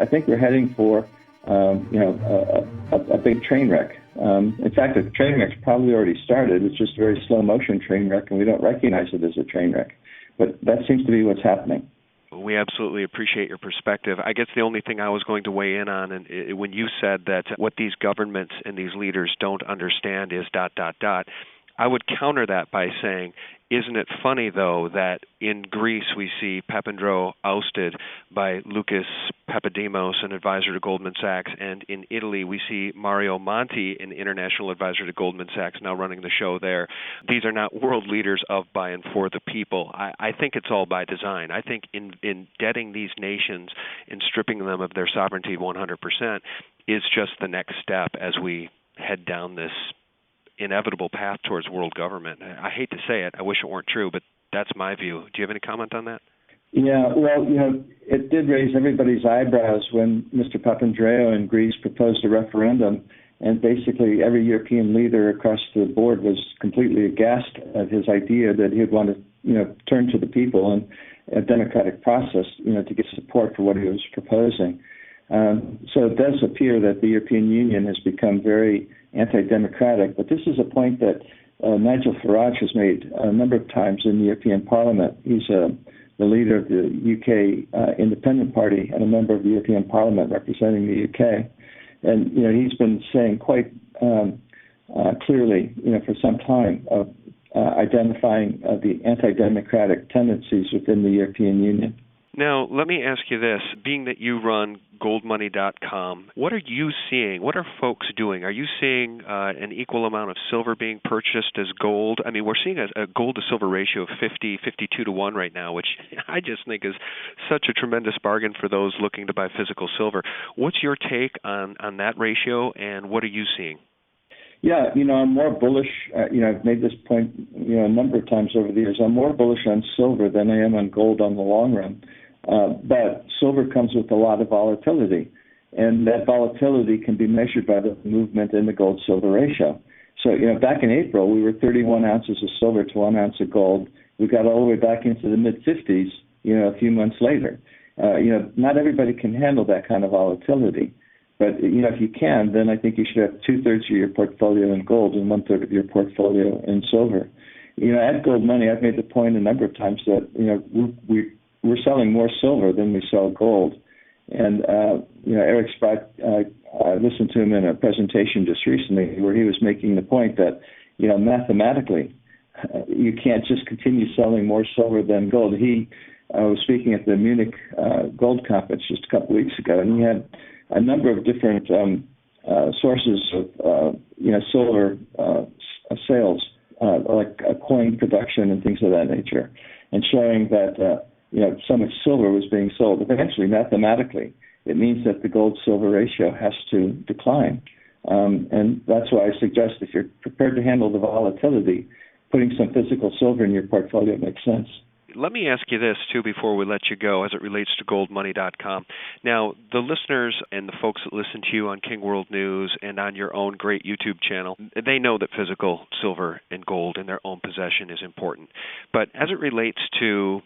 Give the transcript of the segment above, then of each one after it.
I think we're heading for a big train wreck. In fact, the train wreck's probably already started. It's just a very slow motion train wreck, and we don't recognize it as a train wreck. But that seems to be what's happening. We absolutely appreciate your perspective. I guess the only thing I was going to weigh in on, and when you said that what these governments and these leaders don't understand is ... I would counter that by saying, isn't it funny, though, that in Greece we see Papandreou ousted by Lucas Papademos, an advisor to Goldman Sachs, and in Italy we see Mario Monti, an international advisor to Goldman Sachs, now running the show there. These are not world leaders of, by, and for the people. I think it's all by design. I think in indebting these nations and stripping them of their sovereignty 100% is just the next step as we head down this inevitable path towards world government. I hate to say it. I wish it weren't true, but that's my view. Do you have any comment on that? Yeah, well, it did raise everybody's eyebrows when Mr. Papandreou in Greece proposed a referendum, and basically every European leader across the board was completely aghast at his idea that he'd want to, turn to the people and a democratic process, to get support for what he was proposing. So it does appear that the European Union has become very anti-democratic, but this is a point that Nigel Farage has made a number of times in the European Parliament. He's the leader of the UK Independent Party and a member of the European Parliament representing the UK. And, he's been saying quite clearly, for some time, of identifying the anti-democratic tendencies within the European Union. Now, let me ask you this. Being that you run goldmoney.com, what are you seeing? What are folks doing? Are you seeing an equal amount of silver being purchased as gold? I mean, we're seeing a gold-to-silver ratio of 52 to 1 right now, which I just think is such a tremendous bargain for those looking to buy physical silver. What's your take on that ratio, and what are you seeing? Yeah, I'm more bullish. I've made this point, a number of times over the years. I'm more bullish on silver than I am on gold on the long run. But silver comes with a lot of volatility, and that volatility can be measured by the movement in the gold-silver ratio. So, back in April, we were 31 ounces of silver to 1 ounce of gold. We got all the way back into the mid-50s, a few months later. Not everybody can handle that kind of volatility. But, if you can, then I think you should have 2/3 of your portfolio in gold and 1/3 of your portfolio in silver. At Gold Money, I've made the point a number of times that, we're selling more silver than we sell gold. And, Eric Sprott, I listened to him in a presentation just recently where he was making the point that, mathematically, you can't just continue selling more silver than gold. He was speaking at the Munich Gold Conference just a couple weeks ago, and he had a number of different sources of, silver sales, like coin production and things of that nature, and showing that, so much silver was being sold. Eventually, mathematically, it means that the gold-silver ratio has to decline. And that's why I suggest if you're prepared to handle the volatility, putting some physical silver in your portfolio makes sense. Let me ask you this, too, before we let you go, as it relates to goldmoney.com. Now, the listeners and the folks that listen to you on King World News and on your own great YouTube channel, they know that physical silver and gold in their own possession is important. But as it relates to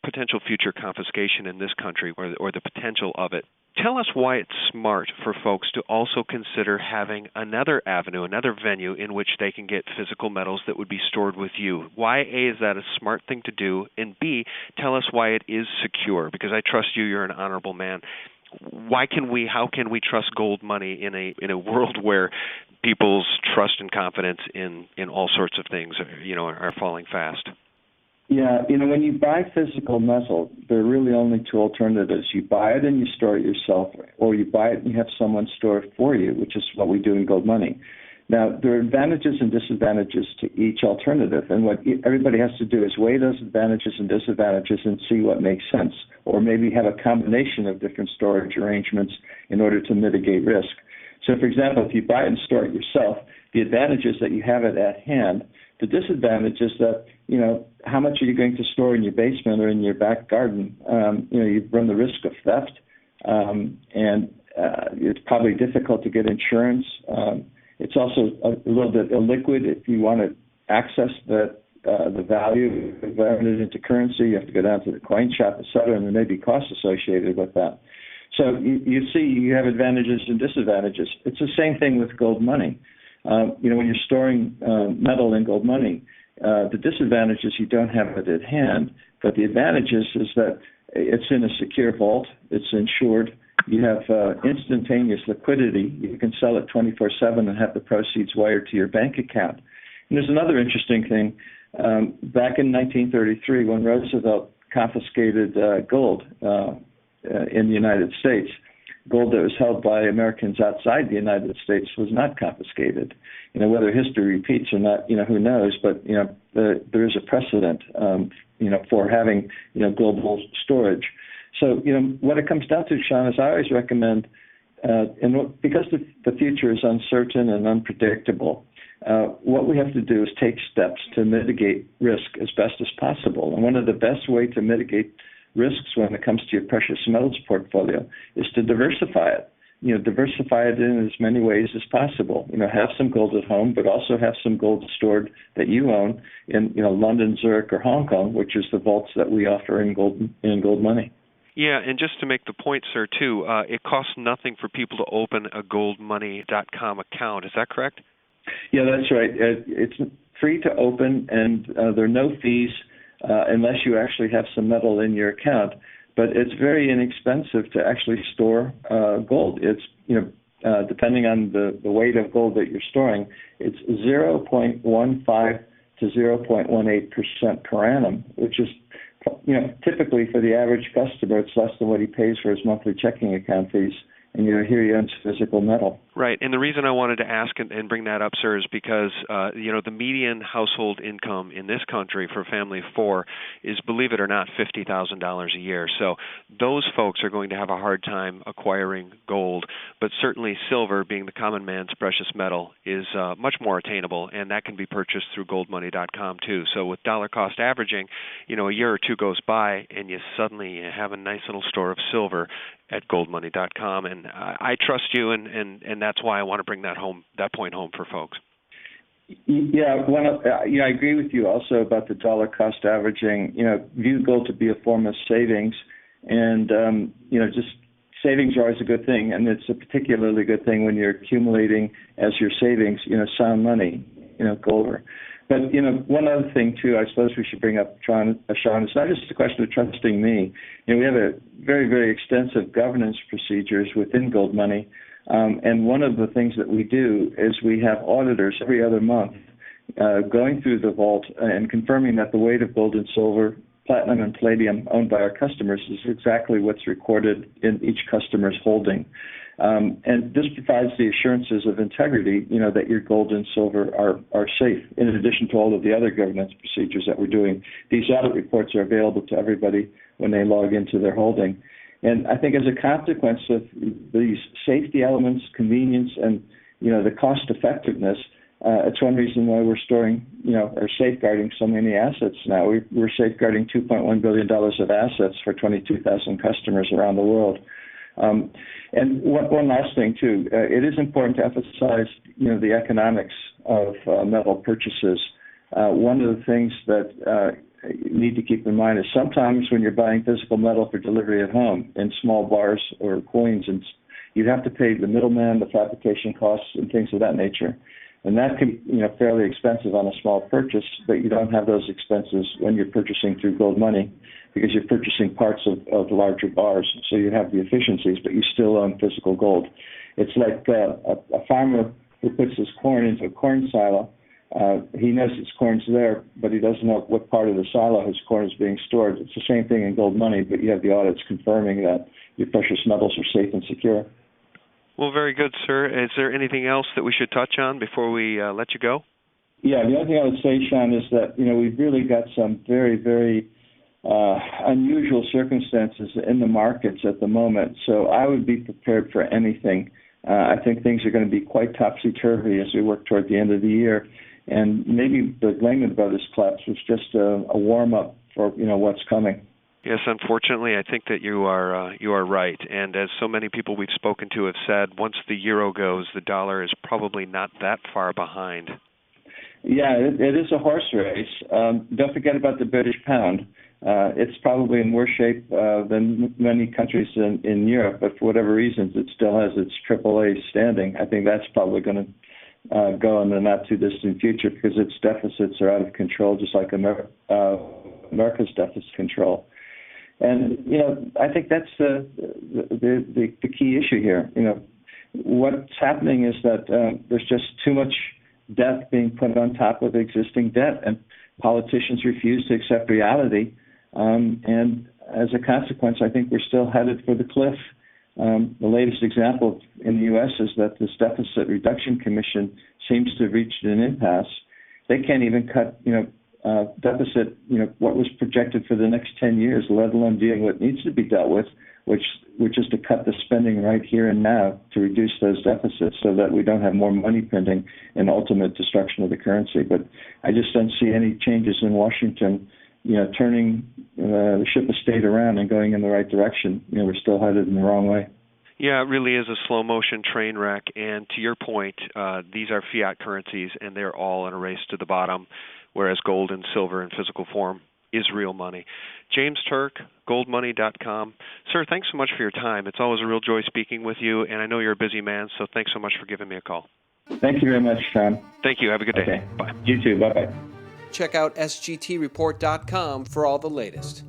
potential future confiscation in this country or the potential of it, tell us why it's smart for folks to also consider having another avenue, another venue in which they can get physical metals that would be stored with you. Why, A, is that a smart thing to do? And B, tell us why it is secure, because I trust you're an honorable man. How can we trust gold money in a world where people's trust and confidence in all sorts of things are falling fast? Yeah, when you buy physical metal, there are really only two alternatives. You buy it and you store it yourself, or you buy it and you have someone store it for you, which is what we do in Gold Money. Now, there are advantages and disadvantages to each alternative, and what everybody has to do is weigh those advantages and disadvantages and see what makes sense, or maybe have a combination of different storage arrangements in order to mitigate risk. So, for example, if you buy it and store it yourself, the advantage is that you have it at hand. The disadvantage is that, how much are you going to store in your basement or in your back garden? You run the risk of theft, and it's probably difficult to get insurance. It's also a little bit illiquid. If you want to access the value, convert it into currency, you have to go down to the coin shop, et cetera, and there may be costs associated with that. So you see you have advantages and disadvantages. It's the same thing with gold money. When you're storing metal in gold money, the disadvantage is you don't have it at hand, but the advantage is that it's in a secure vault, it's insured, you have instantaneous liquidity, you can sell it 24/7 and have the proceeds wired to your bank account. And there's another interesting thing. Back in 1933, when Roosevelt confiscated gold in the United States, gold that was held by Americans outside the United States was not confiscated. Whether history repeats or not, who knows? But there is a precedent, for having global storage. So what it comes down to, Sean, is I always recommend, because the future is uncertain and unpredictable, what we have to do is take steps to mitigate risk as best as possible. And one of the best ways to mitigate risks when it comes to your precious metals portfolio is to diversify it. Diversify it in as many ways as possible. Have some gold at home, but also have some gold stored that you own in, London, Zurich, or Hong Kong, which is the vaults that we offer in gold money. Yeah, and just to make the point, sir, too, it costs nothing for people to open a goldmoney.com account. Is that correct? Yeah, that's right. It's free to open, and there are no fees unless you actually have some metal in your account. But it's very inexpensive to actually store gold. It's, depending on the weight of gold that you're storing, it's 0.15 to 0.18% per annum, which is, typically for the average customer, it's less than what he pays for his monthly checking account fees. And here he owns physical metal. Right, and the reason I wanted to ask and bring that up, sir, is because the median household income in this country for a family of four is, believe it or not, $50,000 a year. So those folks are going to have a hard time acquiring gold, but certainly silver, being the common man's precious metal, is much more attainable, and that can be purchased through goldmoney.com too. So with dollar cost averaging, a year or two goes by, and you suddenly have a nice little store of silver at goldmoney.com, and I trust you, and that's why I want to bring that point home for folks. Yeah, I agree with you also about the dollar cost averaging. View gold to be a form of savings, and just savings are always a good thing, and it's a particularly good thing when you're accumulating as your savings, sound money, gold. But, one other thing, too, I suppose we should bring up, Sean, it's not just a question of trusting me. We have a very, very extensive governance procedures within Gold Money, and one of the things that we do is we have auditors every other month going through the vault and confirming that the weight of gold and silver, platinum and palladium owned by our customers is exactly what's recorded in each customer's holding. And this provides the assurances of integrity, that your gold and silver are safe, in addition to all of the other governance procedures that we're doing. These audit reports are available to everybody when they log into their holding. And I think as a consequence of these safety elements, convenience, and, the cost effectiveness, it's one reason why we're storing, or safeguarding so many assets now. We're safeguarding $2.1 billion of assets for 22,000 customers around the world. And one last thing, too, it is important to emphasize, the economics of metal purchases. One of the things that you need to keep in mind is sometimes when you're buying physical metal for delivery at home in small bars or coins, and you have to pay the middleman, the fabrication costs, and things of that nature. And that can be, fairly expensive on a small purchase, but you don't have those expenses when you're purchasing through Gold Money because you're purchasing parts of larger bars. So you have the efficiencies, but you still own physical gold. It's like a farmer who puts his corn into a corn silo. He knows his corn's there, but he doesn't know what part of the silo his corn is being stored. It's the same thing in Gold Money, but you have the audits confirming that your precious metals are safe and secure. Well, very good, sir. Is there anything else that we should touch on before we let you go? Yeah, the other thing I would say, Sean, is that, we've really got some very, very unusual circumstances in the markets at the moment. So I would be prepared for anything. I think things are going to be quite topsy-turvy as we work toward the end of the year. And maybe the Lehman Brothers collapse was just a warm-up for, what's coming. Yes, unfortunately, I think that you are right. And as so many people we've spoken to have said, once the euro goes, the dollar is probably not that far behind. Yeah, it is a horse race. Don't forget about the British pound. It's probably in worse shape than many countries in Europe, but for whatever reasons, it still has its AAA standing. I think that's probably going to go in the not too distant future because its deficits are out of control, just like America's deficit control. And I think that's the key issue here. What's happening is that there's just too much debt being put on top of existing debt, and politicians refuse to accept reality. And as a consequence, I think we're still headed for the cliff. The latest example in the U.S. is that this Deficit Reduction Commission seems to have reached an impasse. They can't even cut, deficit, what was projected for the next 10 years, let alone dealing with what needs to be dealt with, which is to cut the spending right here and now to reduce those deficits so that we don't have more money printing and ultimate destruction of the currency. But I just don't see any changes in Washington, turning the ship of state around and going in the right direction. We're still headed in the wrong way. Yeah, it really is a slow-motion train wreck. And to your point, these are fiat currencies, and they're all in a race to the bottom, whereas gold and silver in physical form is real money. James Turk, goldmoney.com. Sir, thanks so much for your time. It's always a real joy speaking with you, and I know you're a busy man, so thanks so much for giving me a call. Thank you very much, Tom. Thank you. Have a good day. Okay. Bye. You too. Bye-bye. Check out sgtreport.com for all the latest.